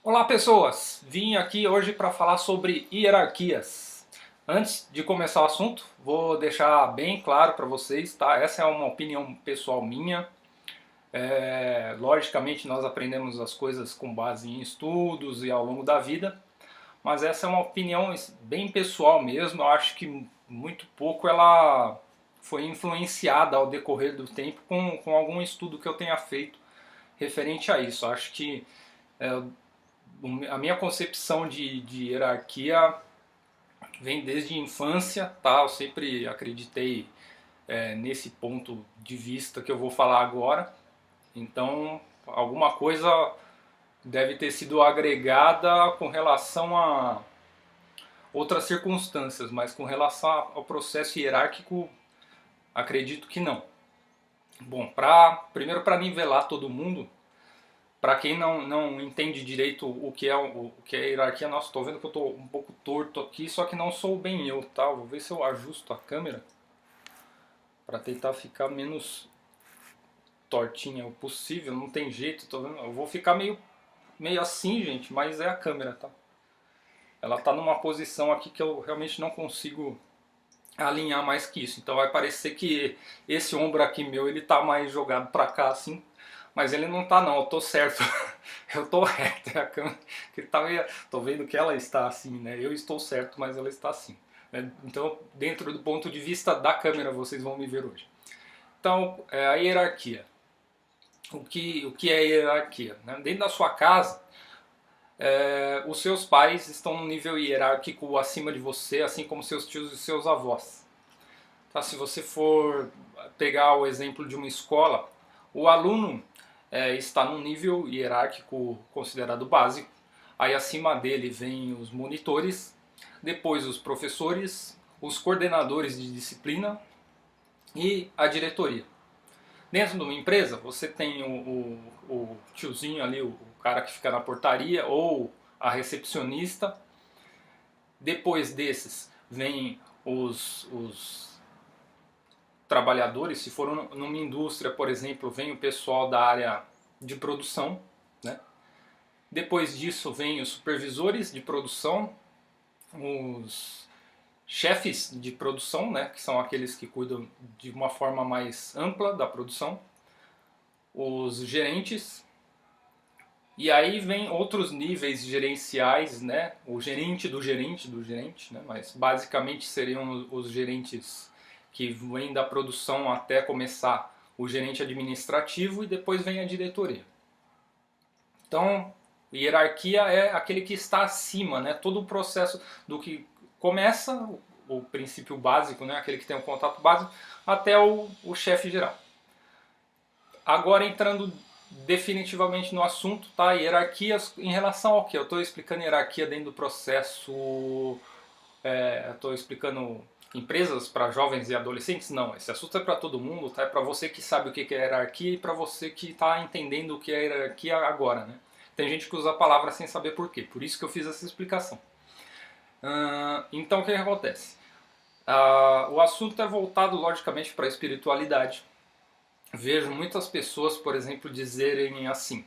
Olá pessoas, vim aqui hoje para falar sobre hierarquias. Antes de começar o assunto, vou deixar bem claro para vocês, tá? Essa é uma opinião pessoal minha. Logicamente nós aprendemos as coisas com base em estudos e ao longo da vida, mas essa é uma opinião bem pessoal mesmo. Eu acho que muito pouco ela foi influenciada ao decorrer do tempo com algum estudo que eu tenha feito referente a isso. Eu acho que é, a minha concepção de hierarquia vem desde a infância, tá? Eu sempre acreditei nesse ponto de vista que eu vou falar agora. Então, alguma coisa deve ter sido agregada com relação a outras circunstâncias, mas com relação ao processo hierárquico, acredito que não. Bom, primeiro para nivelar todo mundo, para quem não entende direito o que é hierarquia, nossa, estou vendo que eu estou um pouco torto aqui, só que não sou bem eu, tá? Vou ver se eu ajusto a câmera para tentar ficar menos tortinha o possível, não tem jeito, tô vendo, eu vou ficar meio assim, gente, mas é a câmera, tá? Ela está numa posição aqui que eu realmente não consigo alinhar mais que isso, então vai parecer que esse ombro aqui meu, ele tá mais jogado para cá assim, mas ele não tá não, eu tô certo, eu tô reto, é a câmera que tá meio, tô vendo que ela está assim, né? Eu estou certo, mas ela está assim, né? Então, dentro do ponto de vista da câmera, vocês vão me ver hoje. Então, a hierarquia. O que é hierarquia? Né? Dentro da sua casa, os seus pais estão num nível hierárquico acima de você, assim como seus tios e seus avós. Tá? Se você for pegar o exemplo de uma escola, o aluno está num nível hierárquico considerado básico. Aí acima dele vem os monitores, depois os professores, os coordenadores de disciplina e a diretoria. Dentro de uma empresa, você tem o tiozinho ali, o cara que fica na portaria, ou a recepcionista. Depois desses, vem os trabalhadores. Se for numa indústria, por exemplo, vem o pessoal da área de produção, né? Depois disso, vem os supervisores de produção, os chefes de produção, né, que são aqueles que cuidam de uma forma mais ampla da produção, os gerentes, e aí vem outros níveis gerenciais, né, o gerente do gerente, né, mas basicamente seriam os gerentes que vêm da produção até começar o gerente administrativo e depois vem a diretoria. Então, hierarquia é aquele que está acima, né, todo o processo do que começa, o princípio básico, né, aquele que tem o contato básico, até o chefe geral. Agora entrando definitivamente no assunto, tá? Hierarquias em relação ao que? Eu estou explicando hierarquia dentro do processo, estou explicando empresas para jovens e adolescentes? Não, esse assunto é para todo mundo, tá? É para você que sabe o que é hierarquia e para você que está entendendo o que é hierarquia agora, né? Tem gente que usa a palavra sem saber por quê, por isso que eu fiz essa explicação. Então o que acontece? O assunto é voltado logicamente para a espiritualidade. Vejo muitas pessoas, por exemplo, dizerem assim,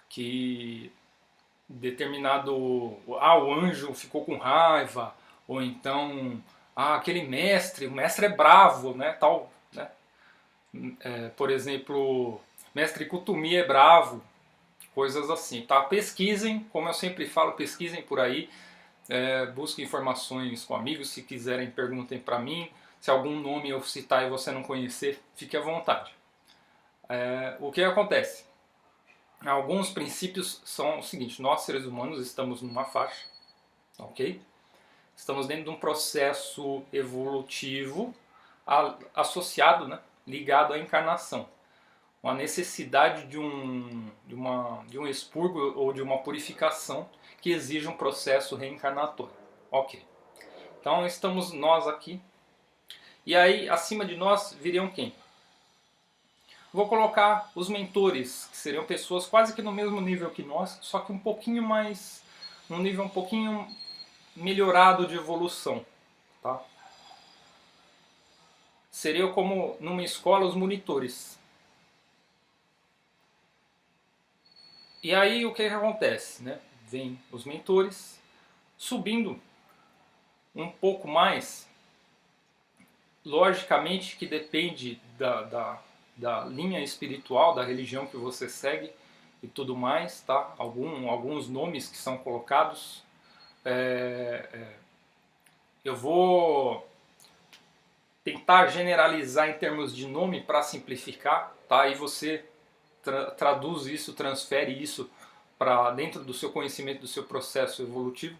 que determinado, o anjo ficou com raiva, ou então, aquele mestre, o mestre é bravo, né, tal, né? Por exemplo, mestre Kutumi é bravo, coisas assim, tá? Pesquisem, como eu sempre falo, pesquisem por aí, busquem informações com amigos, se quiserem perguntem para mim, se algum nome eu citar e você não conhecer, fique à vontade. O que acontece? Alguns princípios são o seguinte: nós seres humanos estamos numa faixa, ok? Estamos dentro de um processo evolutivo associado, né, ligado à encarnação. Uma necessidade de um expurgo ou de uma purificação que exige um processo reencarnatório. Ok. Então estamos nós aqui. E aí, acima de nós, viriam quem? Vou colocar os mentores, que seriam pessoas quase que no mesmo nível que nós, só que um pouquinho mais, num nível um pouquinho melhorado de evolução, tá? Seria como numa escola os monitores. E aí o que acontece, né? Vem os mentores subindo um pouco mais, logicamente que depende da linha espiritual, da religião que você segue e tudo mais, tá? Alguns nomes que são colocados. Eu vou tentar generalizar em termos de nome para simplificar, tá? E você traduz isso, transfere isso para dentro do seu conhecimento, do seu processo evolutivo.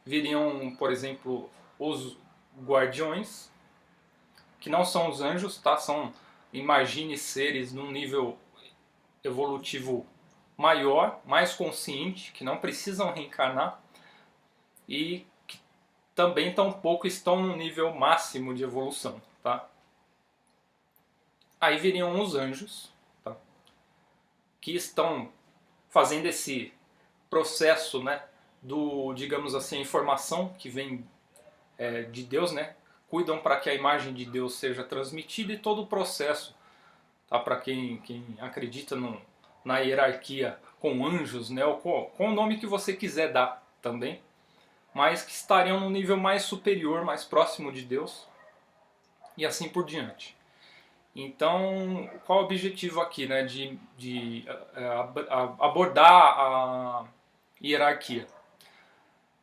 Viriam, por exemplo, os guardiões, que não são os anjos, tá? São, imagine, seres num nível evolutivo maior, mais consciente, que não precisam reencarnar e que também tampouco estão no nível máximo de evolução, tá? Aí viriam os anjos, tá? Que estão fazendo esse processo, né, do, digamos assim, a informação que vem de Deus, né? Cuidam para que a imagem de Deus seja transmitida e todo o processo, tá? Para quem acredita na hierarquia com anjos, né? Ou com o nome que você quiser dar também, mas que estariam no nível mais superior, mais próximo de Deus e assim por diante. Então, qual é o objetivo aqui, né? De abordar a hierarquia.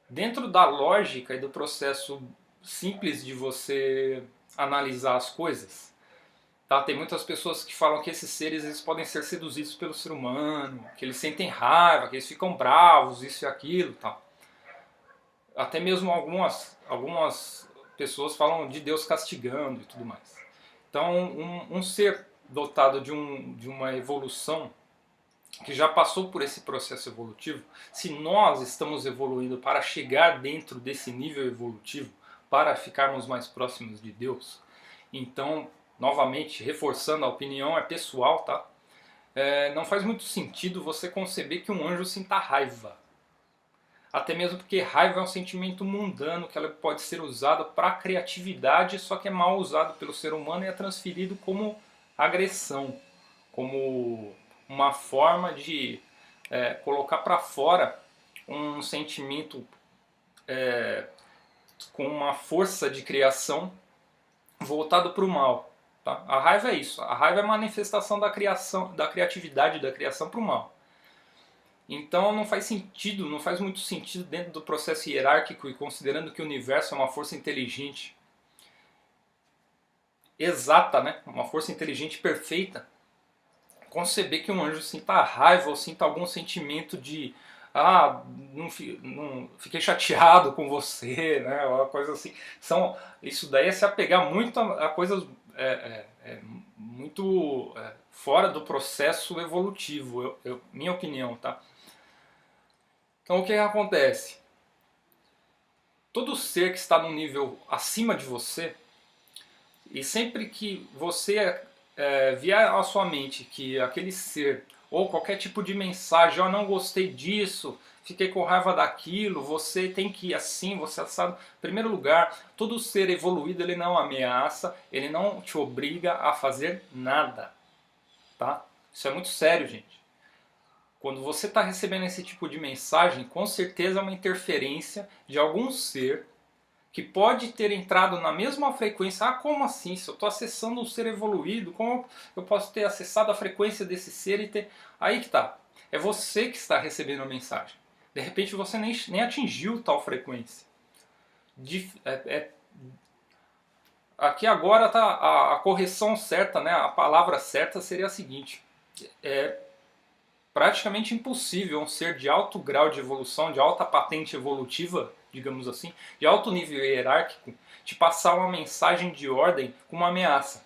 Dentro da lógica e do processo simples de você analisar as coisas, tá? Tem muitas pessoas que falam que esses seres eles podem ser seduzidos pelo ser humano, que eles sentem raiva, que eles ficam bravos, isso e aquilo, tá? Até mesmo algumas pessoas falam de Deus castigando e tudo mais. Então, um ser dotado de uma evolução que já passou por esse processo evolutivo, se nós estamos evoluindo para chegar dentro desse nível evolutivo, para ficarmos mais próximos de Deus, então, novamente, reforçando a opinião, é pessoal, tá? Não faz muito sentido você conceber que um anjo sinta raiva. Até mesmo porque raiva é um sentimento mundano que ela pode ser usada para a criatividade, só que é mal usado pelo ser humano e é transferido como agressão, como uma forma de colocar para fora um sentimento com uma força de criação voltado para o mal. Tá? A raiva é isso. A raiva é a manifestação da criação, da criatividade da criação para o mal. Então não faz sentido, não faz muito sentido dentro do processo hierárquico e considerando que o universo é uma força inteligente exata, né? Uma força inteligente perfeita, conceber que um anjo sinta raiva ou sinta algum sentimento de não fiquei chateado com você, né? Uma coisa assim. Isso daí é se apegar muito a coisas muito fora do processo evolutivo, minha opinião, tá? Então o que acontece? Todo ser que está num nível acima de você, e sempre que você vier à sua mente que aquele ser, ou qualquer tipo de mensagem, eu não gostei disso, fiquei com raiva daquilo, você tem que ir assim, você assado. Em primeiro lugar, todo ser evoluído ele não ameaça, ele não te obriga a fazer nada, tá? Isso é muito sério, gente. Quando você está recebendo esse tipo de mensagem, com certeza é uma interferência de algum ser que pode ter entrado na mesma frequência. Ah, como assim? Se eu estou acessando um ser evoluído, como eu posso ter acessado a frequência desse ser e ter... Aí que tá. É você que está recebendo a mensagem. De repente você nem atingiu tal frequência. Aqui agora tá a correção certa, né? A palavra certa seria a seguinte. É praticamente impossível um ser de alto grau de evolução, de alta patente evolutiva, digamos assim, de alto nível hierárquico, te passar uma mensagem de ordem com uma ameaça.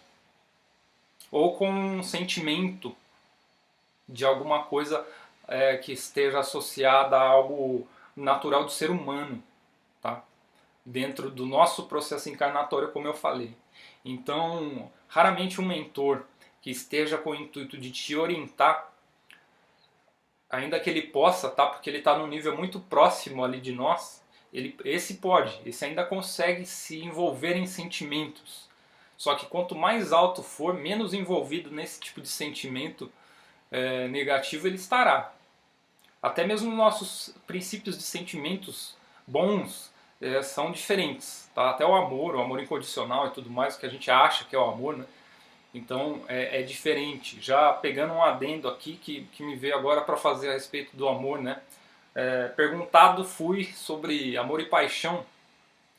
Ou com um sentimento de alguma coisa que esteja associada a algo natural do ser humano, tá? Dentro do nosso processo encarnatório, como eu falei. Então, raramente um mentor que esteja com o intuito de te orientar, ainda que ele possa, tá? Porque ele está num nível muito próximo ali de nós, esse ainda consegue se envolver em sentimentos. Só que quanto mais alto for, menos envolvido nesse tipo de sentimento negativo ele estará. até mesmo nossos princípios de sentimentos bons são diferentes, tá? Até o amor incondicional e tudo mais, que a gente acha que é o amor, né? Então é diferente. Já pegando um adendo aqui que me veio agora para fazer a respeito do amor, né? Perguntado fui sobre amor e paixão.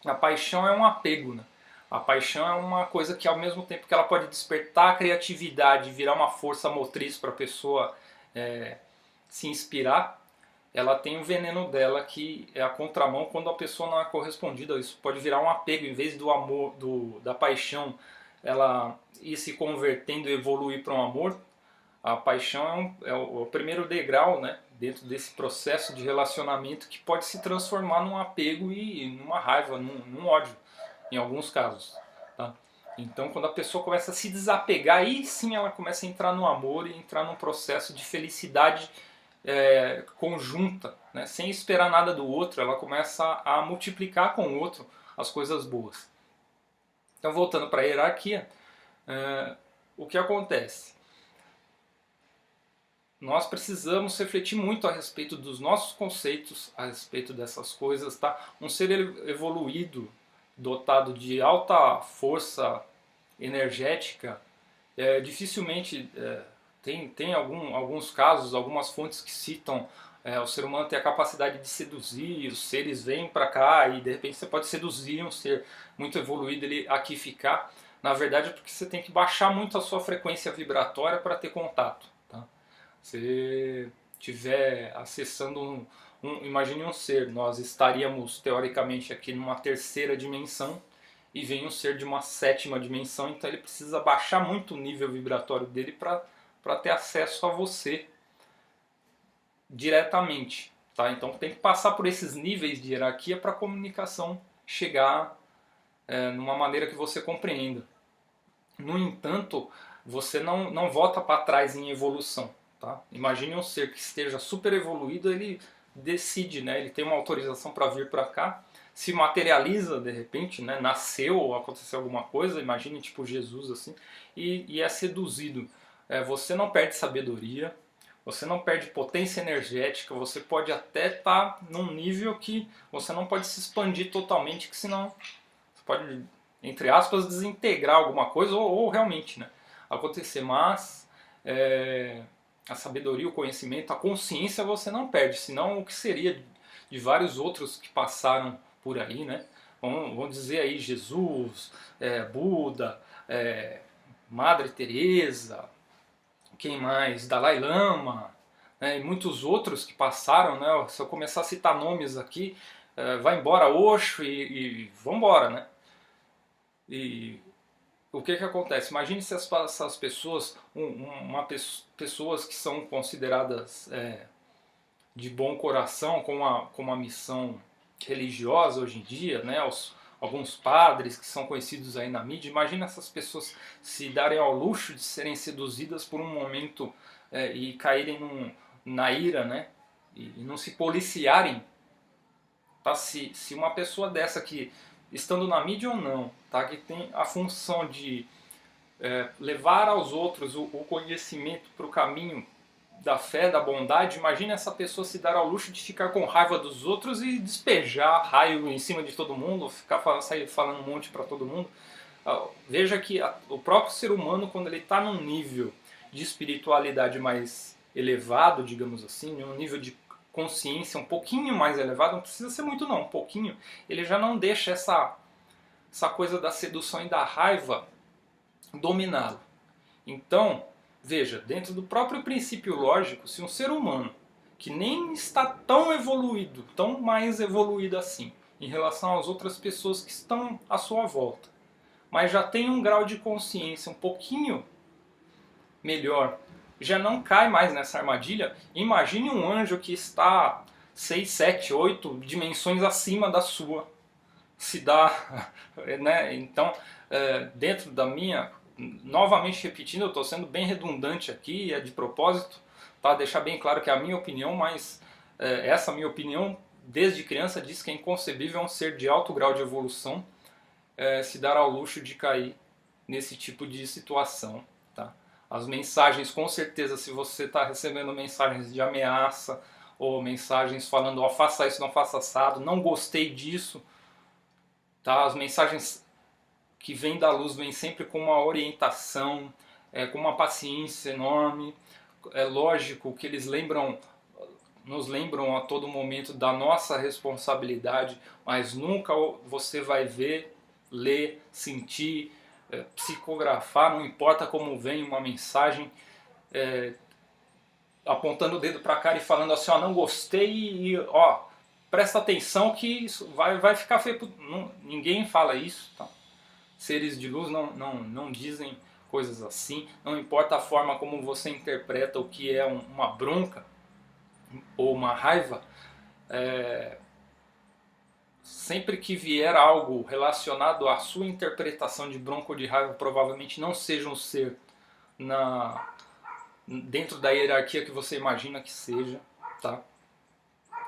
A paixão é um apego, né? A paixão é uma coisa que, ao mesmo tempo que ela pode despertar a criatividade, virar uma força motriz para a pessoa se inspirar, ela tem o veneno dela, que é a contramão quando a pessoa não é correspondida. Isso pode virar um apego, em vez do amor, da paixão, ela ir se convertendo e evoluir para um amor. A paixão é o primeiro degrau, né, dentro desse processo de relacionamento, que pode se transformar num apego e numa raiva, num ódio, em alguns casos. Tá? Então, quando a pessoa começa a se desapegar, aí sim ela começa a entrar no amor e entrar num processo de felicidade conjunta, né? Sem esperar nada do outro, ela começa a multiplicar com o outro as coisas boas. Então, voltando para a hierarquia, o que acontece? Nós precisamos refletir muito a respeito dos nossos conceitos, a respeito dessas coisas, tá? Um ser evoluído, dotado de alta força energética, dificilmente tem alguns casos, algumas fontes que citam o ser humano tem a capacidade de seduzir, os seres vêm para cá e de repente você pode seduzir um ser muito evoluído, ele aqui ficar. Na verdade é porque você tem que baixar muito a sua frequência vibratória para ter contato. Tá? Se estiver acessando imagine um ser, nós estaríamos teoricamente aqui numa terceira dimensão e vem um ser de uma sétima dimensão, então ele precisa baixar muito o nível vibratório dele para ter acesso a você diretamente. Tá? Então tem que passar por esses níveis de hierarquia para a comunicação chegar numa maneira que você compreenda. No entanto, você não volta para trás em evolução. Tá? Imagine um ser que esteja super evoluído, ele decide, né? Ele tem uma autorização para vir para cá, se materializa de repente, né? Nasceu ou aconteceu alguma coisa, imagine tipo Jesus assim, e é seduzido. Você não perde sabedoria, você não perde potência energética, você pode até estar num nível que você não pode se expandir totalmente, que senão você pode, entre aspas, desintegrar alguma coisa ou realmente, né, acontecer. Mas a sabedoria, o conhecimento, a consciência você não perde, senão o que seria de vários outros que passaram por aí, né? Vamos dizer aí Jesus, Buda, Madre Teresa, quem mais? Dalai Lama, né? E muitos outros que passaram, né? Se eu começar a citar nomes aqui, vai embora Osho e vão embora, né? E o que acontece? Imagine se essas pessoas, pessoas que são consideradas de bom coração, com uma missão religiosa hoje em dia, né? Alguns padres que são conhecidos aí na mídia, imagina essas pessoas se darem ao luxo de serem seduzidas por um momento e caírem na ira, né? E não se policiarem. Tá? Se uma pessoa dessa que, estando na mídia ou não, tá? Que tem a função de levar aos outros o conhecimento para o caminho da fé, da bondade, imagina essa pessoa se dar ao luxo de ficar com raiva dos outros e despejar raio em cima de todo mundo, sair falando um monte para todo mundo. Veja que o próprio ser humano, quando ele está num nível de espiritualidade mais elevado, digamos assim, num nível de consciência um pouquinho mais elevado, não precisa ser muito não, um pouquinho, ele já não deixa essa coisa da sedução e da raiva dominá-lo. Então, veja, dentro do próprio princípio lógico, se um ser humano que nem está tão evoluído, tão mais evoluído assim, em relação às outras pessoas que estão à sua volta, mas já tem um grau de consciência um pouquinho melhor, já não cai mais nessa armadilha, imagine um anjo que está 6, 7, 8 dimensões acima da sua. Se dá, né? Então, dentro da minha, novamente repetindo, eu estou sendo bem redundante aqui, é de propósito, para deixar bem claro que é a minha opinião, mas essa minha opinião, desde criança, diz que é inconcebível um ser de alto grau de evolução se dar ao luxo de cair nesse tipo de situação. Tá? As mensagens, com certeza, se você está recebendo mensagens de ameaça ou mensagens falando, ó, faça isso, não faça assado, não gostei disso, tá? As mensagens que vêm da luz vêm sempre com uma orientação, com uma paciência enorme. É lógico que eles nos lembram a todo momento da nossa responsabilidade, mas nunca você vai ver, ler, sentir, psicografar, não importa como vem uma mensagem, apontando o dedo para a cara e falando assim, ó, não gostei e ó, presta atenção que isso vai ficar feio. Ninguém fala isso, tá? Seres de luz não dizem coisas assim, não importa a forma como você interpreta o que é uma bronca ou uma raiva, sempre que vier algo relacionado à sua interpretação de bronca ou de raiva, provavelmente não seja um ser dentro da hierarquia que você imagina que seja, tá?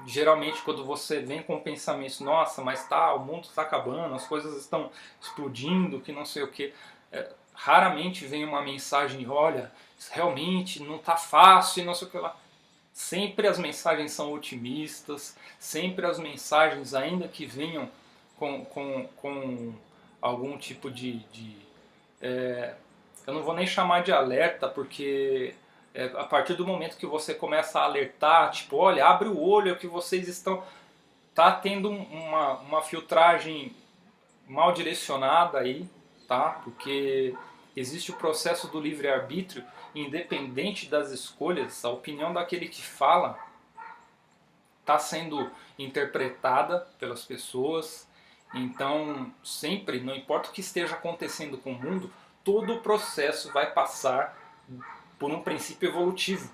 Geralmente quando você vem com pensamentos, nossa, mas tá, o mundo está acabando, as coisas estão explodindo, que não sei o que, raramente vem uma mensagem, olha, realmente não tá fácil, não sei o que lá. Sempre as mensagens são otimistas, sempre as mensagens, ainda que venham com algum tipo eu não vou nem chamar de alerta, porque a partir do momento que você começa a alertar, tipo, olha, abre o olho que vocês estão... Tá tendo uma filtragem mal direcionada aí, tá? Porque existe o processo do livre-arbítrio, independente das escolhas, a opinião daquele que fala está sendo interpretada pelas pessoas. Então, sempre, não importa o que esteja acontecendo com o mundo, todo o processo vai passar por um princípio evolutivo.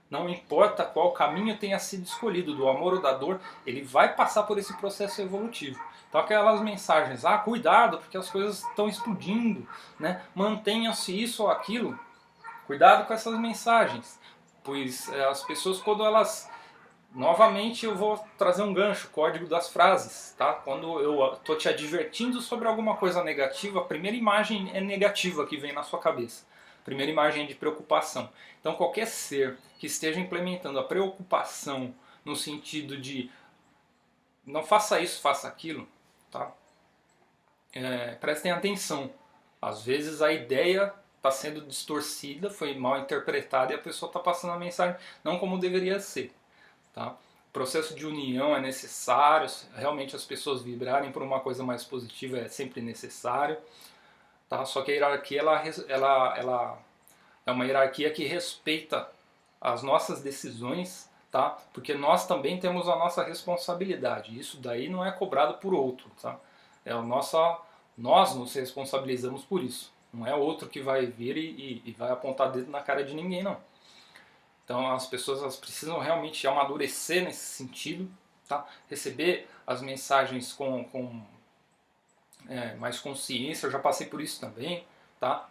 Não importa qual caminho tenha sido escolhido, do amor ou da dor, ele vai passar por esse processo evolutivo. Então aquelas mensagens, cuidado porque as coisas estão explodindo, né? Mantenha-se isso ou aquilo, cuidado com essas mensagens, pois as pessoas quando elas... Novamente eu vou trazer um gancho, código das frases, tá? Quando eu estou te advertindo sobre alguma coisa negativa, a primeira imagem é negativa que vem na sua cabeça. A primeira imagem é de preocupação. Então qualquer ser que esteja implementando a preocupação no sentido de não faça isso, faça aquilo, tá? Prestem atenção. Às vezes a ideia está sendo distorcida, foi mal interpretada e a pessoa está passando a mensagem não como deveria ser. Tá? O processo de união é necessário, realmente as pessoas vibrarem por uma coisa mais positiva é sempre necessário. Tá? Só que a hierarquia ela é uma hierarquia que respeita as nossas decisões, tá? Porque nós também temos a nossa responsabilidade. Isso daí não é cobrado por outro. Tá? Nós nos responsabilizamos por isso. Não é outro que vai vir e vai apontar dedo na cara de ninguém, não. Então as pessoas elas precisam realmente amadurecer nesse sentido, tá? Receber as mensagens com mais consciência, eu já passei por isso também, tá?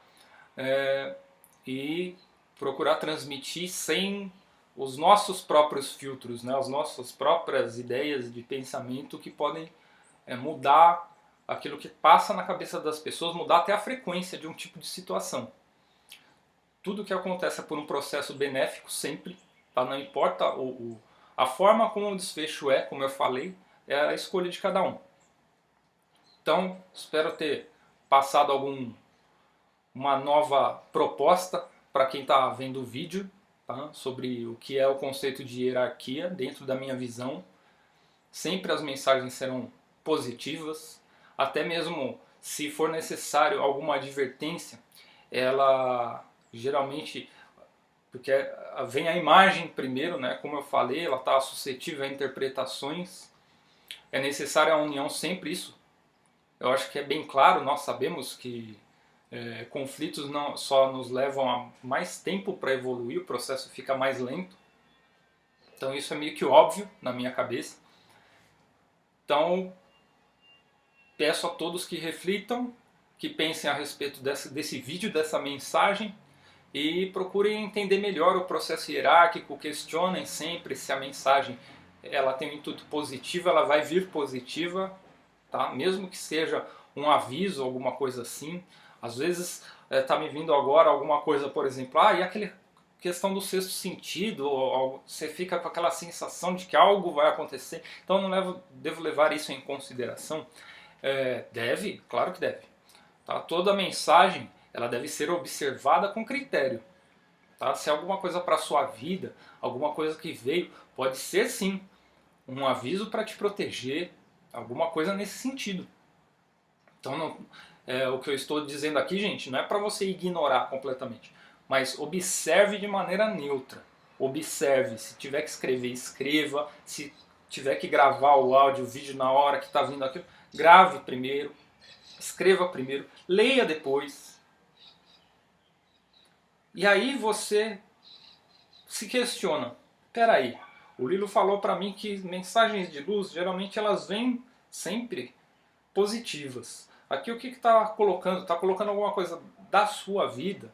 E procurar transmitir sem os nossos próprios filtros, né? As nossas próprias ideias de pensamento que podem mudar aquilo que passa na cabeça das pessoas, mudar até a frequência de um tipo de situação. Tudo que acontece é por um processo benéfico sempre, tá? Não importa a forma como o desfecho é, como eu falei, é a escolha de cada um. Então, espero ter passado uma nova proposta para quem está vendo o vídeo, tá? Sobre o que é o conceito de hierarquia dentro da minha visão. Sempre as mensagens serão positivas, até mesmo se for necessário alguma advertência, ela... geralmente, porque vem a imagem primeiro, né? Como eu falei, ela está suscetível a interpretações. É necessária a união sempre, isso. Eu acho que é bem claro, nós sabemos que conflitos não só nos levam a mais tempo para evoluir, o processo fica mais lento. Então isso é meio que óbvio na minha cabeça. Então, peço a todos que reflitam, que pensem a respeito desse vídeo, dessa mensagem, e procurem entender melhor o processo hierárquico, questionem sempre se a mensagem ela tem um intuito positivo, ela vai vir positiva, tá? Mesmo que seja um aviso, alguma coisa assim. Às vezes está me vindo agora alguma coisa, por exemplo, e questão do sexto sentido, você fica com aquela sensação de que algo vai acontecer. Então eu não devo levar isso em consideração? Deve, claro que deve. Tá? Toda mensagem ela deve ser observada com critério. Tá? Se é alguma coisa para a sua vida, alguma coisa que veio, pode ser sim um aviso para te proteger, alguma coisa nesse sentido. Então, o que eu estou dizendo aqui, gente, não é para você ignorar completamente, mas observe de maneira neutra. Observe, se tiver que escrever, escreva, se tiver que gravar o áudio, o vídeo na hora que está vindo aquilo, grave primeiro, escreva primeiro, leia depois. E aí você se questiona, peraí, o Lilo falou para mim que mensagens de luz, geralmente elas vêm sempre positivas. Aqui o que está colocando? Está colocando alguma coisa da sua vida?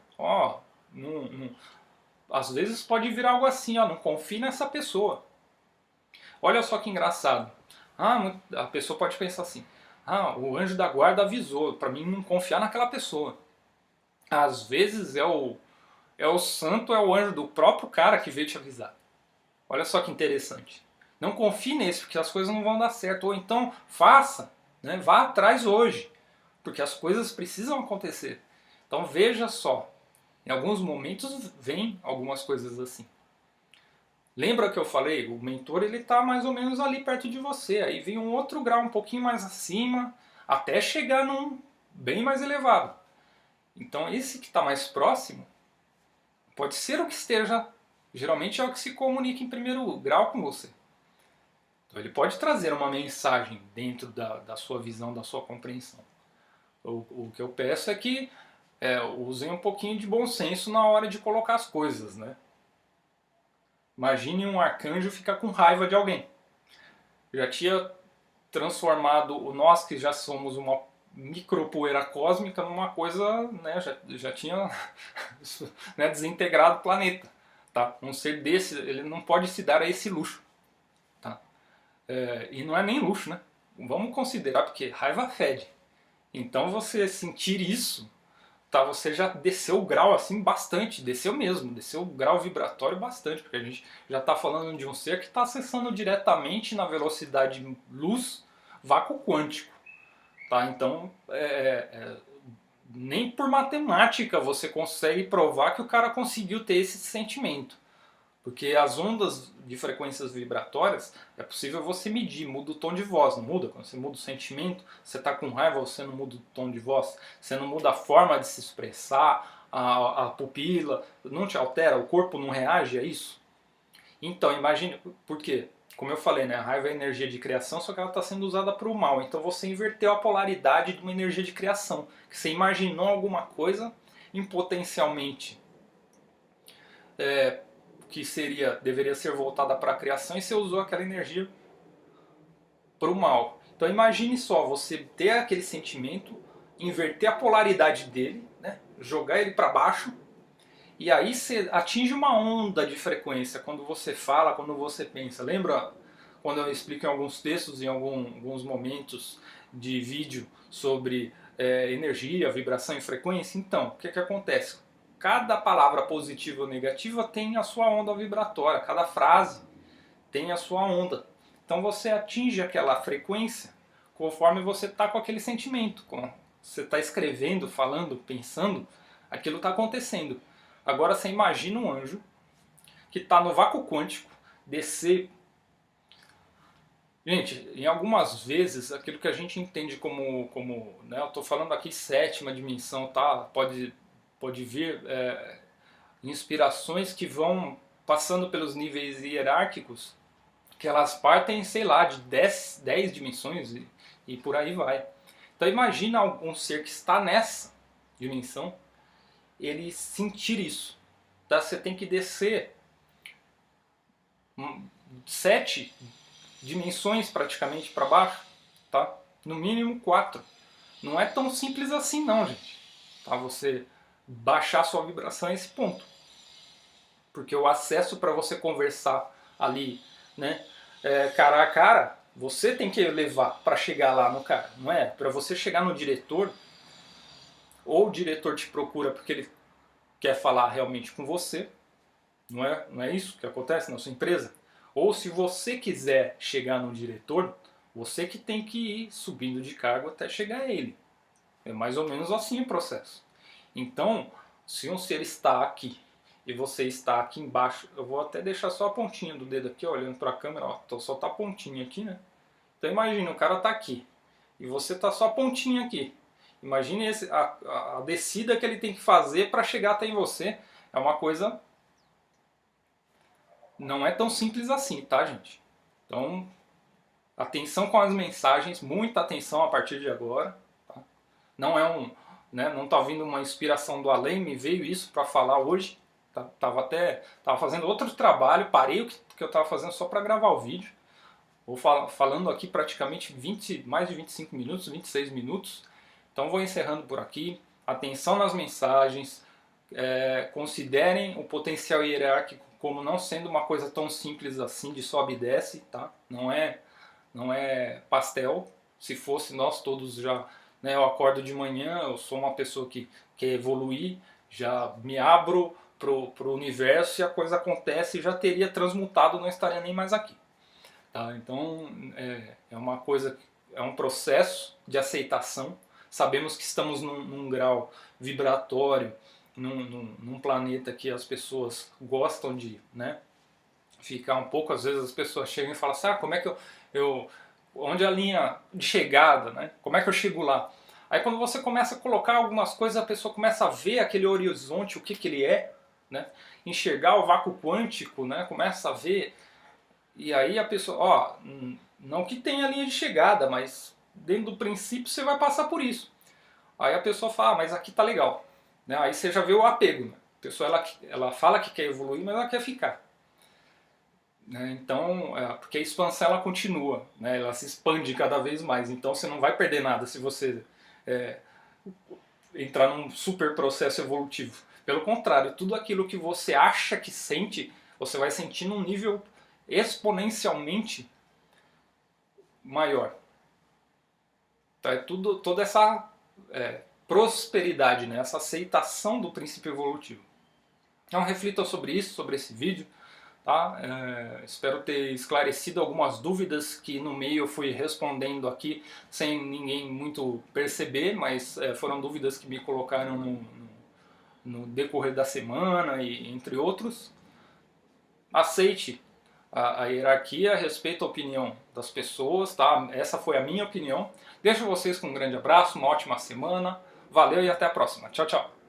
Às vezes pode vir algo assim, não confie nessa pessoa. Olha só que engraçado. A pessoa pode pensar assim, o anjo da guarda avisou para mim não confiar naquela pessoa. Às vezes é o santo, é o anjo do próprio cara que veio te avisar. Olha só que interessante. Não confie nesse, porque as coisas não vão dar certo. Ou então, faça, né? Vá atrás hoje, porque as coisas precisam acontecer. Então veja só, em alguns momentos vem algumas coisas assim. Lembra que eu falei? O mentor ele está mais ou menos ali perto de você. Aí vem um outro grau um pouquinho mais acima, até chegar num bem mais elevado. Então esse que está mais próximo pode ser o que esteja, geralmente é o que se comunica em primeiro grau com você. Então ele pode trazer uma mensagem dentro da sua visão, da sua compreensão. O que eu peço é que usem um pouquinho de bom senso na hora de colocar as coisas, né? Imagine um arcanjo ficar com raiva de alguém. Já tinha transformado nós que já somos uma micropoeira cósmica numa coisa, né, já tinha né, desintegrado o planeta. Tá? Um ser desse, ele não pode se dar a esse luxo. Tá? E não é nem luxo, né? Vamos considerar, porque raiva fede. Então você sentir isso, tá, você já desceu o grau assim bastante, desceu mesmo, desceu o grau vibratório bastante, porque a gente já está falando de um ser que está acessando diretamente na velocidade luz, vácuo quântico. Tá? Então, nem por matemática você consegue provar que o cara conseguiu ter esse sentimento. Porque as ondas de frequências vibratórias, é possível você medir, muda o tom de voz, não muda? Quando você muda o sentimento, você está com raiva, você não muda o tom de voz, você não muda a forma de se expressar, a pupila, não te altera, o corpo não reage a isso? Então, imagine, por quê? Como eu falei, né, a raiva é energia de criação, só que ela está sendo usada para o mal. Então você inverteu a polaridade de uma energia de criação. Que você imaginou alguma coisa em potencialmente que deveria ser voltada para a criação e você usou aquela energia para o mal. Então imagine só, você ter aquele sentimento, inverter a polaridade dele, né, jogar ele para baixo, e aí você atinge uma onda de frequência quando você fala, quando você pensa. Lembra quando eu explico em alguns textos, em alguns momentos de vídeo sobre energia, vibração e frequência? Então, o que acontece? Cada palavra positiva ou negativa tem a sua onda vibratória, cada frase tem a sua onda. Então você atinge aquela frequência conforme você está com aquele sentimento. Como você está escrevendo, falando, pensando, aquilo está acontecendo. Agora você imagina um anjo que está no vácuo quântico, descer. Gente, em algumas vezes, aquilo que a gente entende como né, eu estou falando aqui sétima dimensão, tá? Pode vir inspirações que vão passando pelos níveis hierárquicos, que elas partem, sei lá, de 10 dimensões e por aí vai. Então imagina um ser que está nessa dimensão, ele sentir isso. Tá? Você tem que descer 7 dimensões praticamente para baixo, tá? No mínimo 4. Não é tão simples assim não, gente. Tá? Você baixar sua vibração a esse ponto. Porque o acesso para você conversar ali, né, cara a cara, você tem que levar para chegar lá no cara, não é? Para você chegar no diretor, ou o diretor te procura porque ele quer falar realmente com você, Não é isso que acontece na sua empresa? Ou se você quiser chegar no diretor, você que tem que ir subindo de cargo até chegar a ele. É mais ou menos assim o processo. Então, se um ser está aqui e você está aqui embaixo, eu vou até deixar só a pontinha do dedo aqui, ó, olhando para a câmera, ó, então só tá a pontinha aqui, né? Então imagina, o cara está aqui e você está só a pontinha aqui. Imagine a descida que ele tem que fazer para chegar até em você. É uma coisa... Não é tão simples assim, tá, gente? Então, atenção com as mensagens, muita atenção a partir de agora. Tá? Não é um... Né, não está vindo uma inspiração do além, me veio isso para falar hoje. Tava fazendo outro trabalho, parei o que eu estava fazendo só para gravar o vídeo. Vou falando aqui praticamente mais de 25 minutos, 26 minutos. Então vou encerrando por aqui. Atenção nas mensagens. Considerem o potencial hierárquico como não sendo uma coisa tão simples assim de sobe e desce. Tá? Não é pastel. Se fosse nós todos já... Né, eu acordo de manhã, eu sou uma pessoa que quer evoluir, já me abro pro universo e a coisa acontece e já teria transmutado, não estaria nem mais aqui. Tá? Então é uma coisa, é um processo de aceitação. Sabemos que estamos num grau vibratório, num planeta que as pessoas gostam de, né, ficar um pouco. Às vezes as pessoas chegam e falam assim, como é que onde é a linha de chegada, né? Como é que eu chego lá? Aí quando você começa a colocar algumas coisas, a pessoa começa a ver aquele horizonte, o que ele é, né? Enxergar o vácuo quântico, né? Começa a ver, e aí a pessoa, não que tenha linha de chegada, mas dentro do princípio você vai passar por isso. Aí a pessoa fala, mas aqui tá legal, né? Aí você já vê o apego, né? A pessoa ela fala que quer evoluir, mas ela quer ficar. Então, porque a expansão ela continua, né? Ela se expande cada vez mais, então você não vai perder nada se você entrar num super processo evolutivo. Pelo contrário, tudo aquilo que você acha que sente, você vai sentir num nível exponencialmente maior. Então, toda essa prosperidade, né? Essa aceitação do princípio evolutivo. Então reflitam sobre isso, sobre esse vídeo. Tá? Espero ter esclarecido algumas dúvidas que no meio eu fui respondendo aqui sem ninguém muito perceber, mas foram dúvidas que me colocaram no decorrer da semana e entre outros. Aceite a hierarquia, respeite a opinião das pessoas, tá? Essa foi a minha opinião. Deixo vocês com um grande abraço, uma ótima semana, valeu e até a próxima. Tchau, tchau.